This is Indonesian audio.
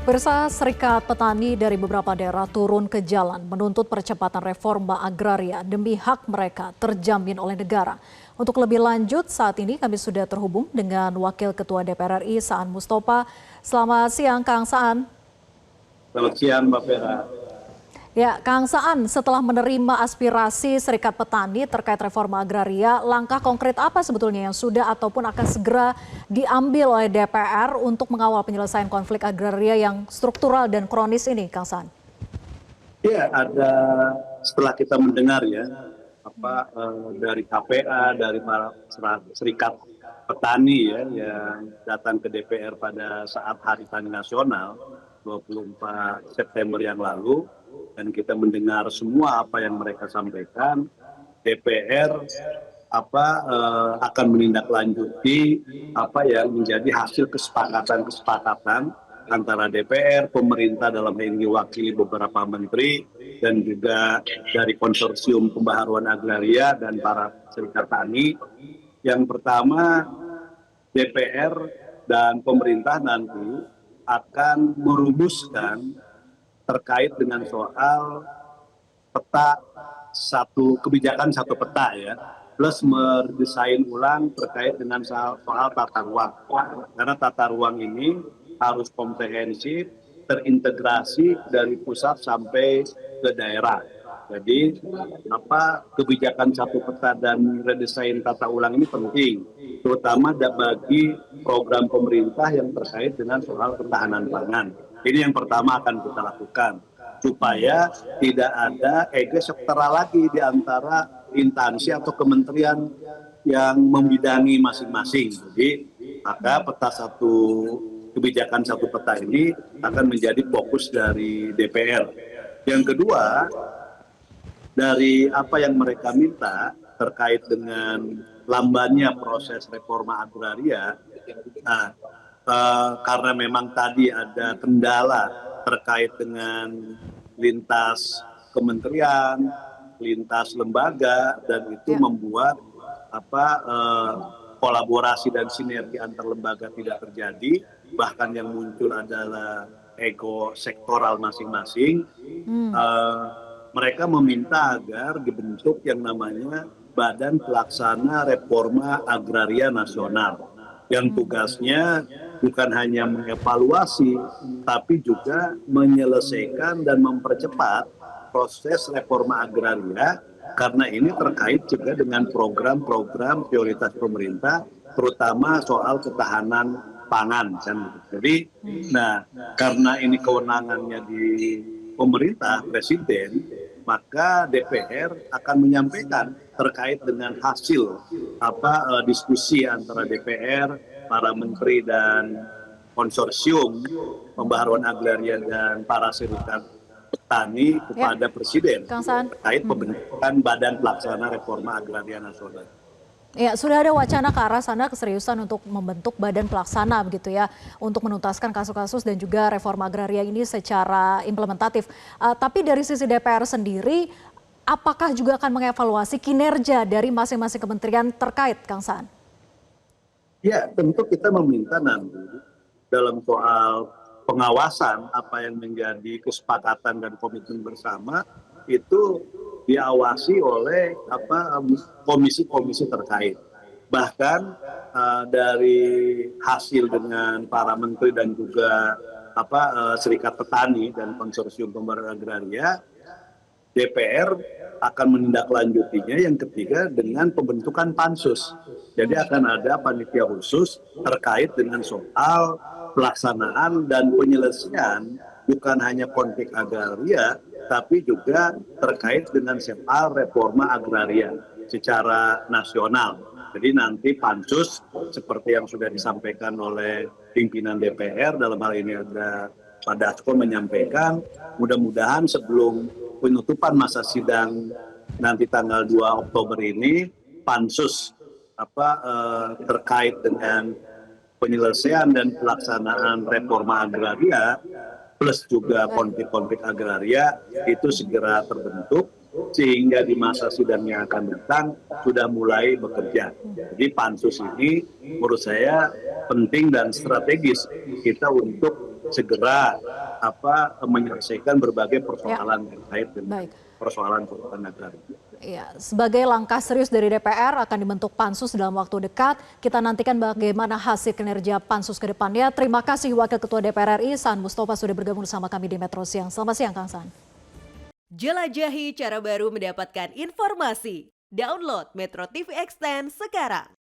Pemirsa, Serikat Petani dari beberapa daerah turun ke jalan menuntut percepatan reforma agraria demi hak mereka terjamin oleh negara. Untuk lebih lanjut, saat ini kami sudah terhubung dengan Wakil Ketua DPR RI Saan Mustopha. Selamat siang, Kang Saan. Selamat siang, Mbak Vera. Ya, Kang Saan, setelah menerima aspirasi Serikat Petani terkait reforma agraria, langkah konkret apa sebetulnya yang sudah ataupun akan segera diambil oleh DPR untuk mengawal penyelesaian konflik agraria yang struktural dan kronis ini, Kang Saan? Ya, ada setelah kita mendengar dari KPA, dari para serikat petani yang datang ke DPR pada saat Hari Tani Nasional 24 September yang lalu, dan kita mendengar semua apa yang mereka sampaikan. DPR akan menindaklanjuti apa yang menjadi hasil kesepakatan antara DPR, pemerintah dalam hal ini diwakili beberapa menteri, dan juga dari konsorsium pembaharuan agraria dan para serikat tani. Yang pertama, DPR dan pemerintah nanti akan merumuskan terkait dengan soal peta kebijakan satu peta ya, plus mendesain ulang terkait dengan soal tata ruang. Karena tata ruang ini harus komprehensif, terintegrasi dari pusat sampai ke daerah. Jadi kebijakan satu peta dan redesain tata ulang ini penting, terutama bagi program pemerintah yang terkait dengan soal ketahanan pangan. Ini yang pertama akan kita lakukan, supaya tidak ada ego sektoral lagi di antara instansi atau kementerian yang membidangi masing-masing. Jadi maka kebijakan satu peta ini akan menjadi fokus dari DPR. Yang kedua, dari apa yang mereka minta terkait dengan lambannya proses reforma agraria, karena memang tadi ada kendala terkait dengan lintas kementerian, lintas lembaga, dan itu membuat kolaborasi dan sinergi antar lembaga tidak terjadi, bahkan yang muncul adalah ego sektoral masing-masing. Mereka meminta agar dibentuk yang namanya Badan Pelaksana Reforma Agraria Nasional, yang tugasnya bukan hanya mengevaluasi, tapi juga menyelesaikan dan mempercepat proses reforma agraria, karena ini terkait juga dengan program-program prioritas pemerintah, terutama soal ketahanan pangan. Jadi, karena ini kewenangannya di pemerintah, presiden, maka DPR akan menyampaikan terkait dengan hasil diskusi antara DPR, para menteri dan konsorsium pembaharuan agraria dan para serikat petani kepada Presiden terkait pembentukan Badan Pelaksana Reforma Agraria Nasional. Ya, sudah ada wacana ke arah sana, keseriusan untuk membentuk badan pelaksana begitu ya, untuk menuntaskan kasus-kasus dan juga reforma agraria ini secara implementatif. Tapi dari sisi DPR sendiri, apakah juga akan mengevaluasi kinerja dari masing-masing kementerian terkait, Kang Saan? Ya, tentu kita meminta nanti dalam soal pengawasan apa yang menjadi kesepakatan dan komitmen bersama itu diawasi oleh komisi-komisi terkait. Bahkan dari hasil dengan para menteri dan juga serikat petani dan konsorsium pembaharuan agraria, DPR akan menindaklanjutinya yang ketiga dengan pembentukan pansus. Jadi akan ada panitia khusus terkait dengan soal pelaksanaan dan penyelesaian bukan hanya konflik agraria, tapi juga terkait dengan soal reforma agraria secara nasional. Jadi nanti pansus seperti yang sudah disampaikan oleh pimpinan DPR, dalam hal ini ada Pak Dasko menyampaikan, mudah-mudahan sebelum penutupan masa sidang nanti tanggal 2 Oktober ini, pansus terkait dengan penyelesaian dan pelaksanaan reforma agraria plus juga konflik-konflik agraria itu segera terbentuk, sehingga di masa sidang yang akan datang sudah mulai bekerja. Jadi pansus ini menurut saya penting dan strategis kita untuk segera menyelesaikan berbagai persoalan terkait dengan Baik. persoalan agraria. Ya, sebagai langkah serius dari DPR akan dibentuk pansus dalam waktu dekat. Kita nantikan bagaimana hasil kinerja pansus ke depannya. Terima kasih Wakil Ketua DPR RI Saan Mustafa sudah bergabung bersama kami di Metro Siang. Selamat siang Kang Saan. Jelajahi cara baru mendapatkan informasi. Download Metro TV Extend sekarang.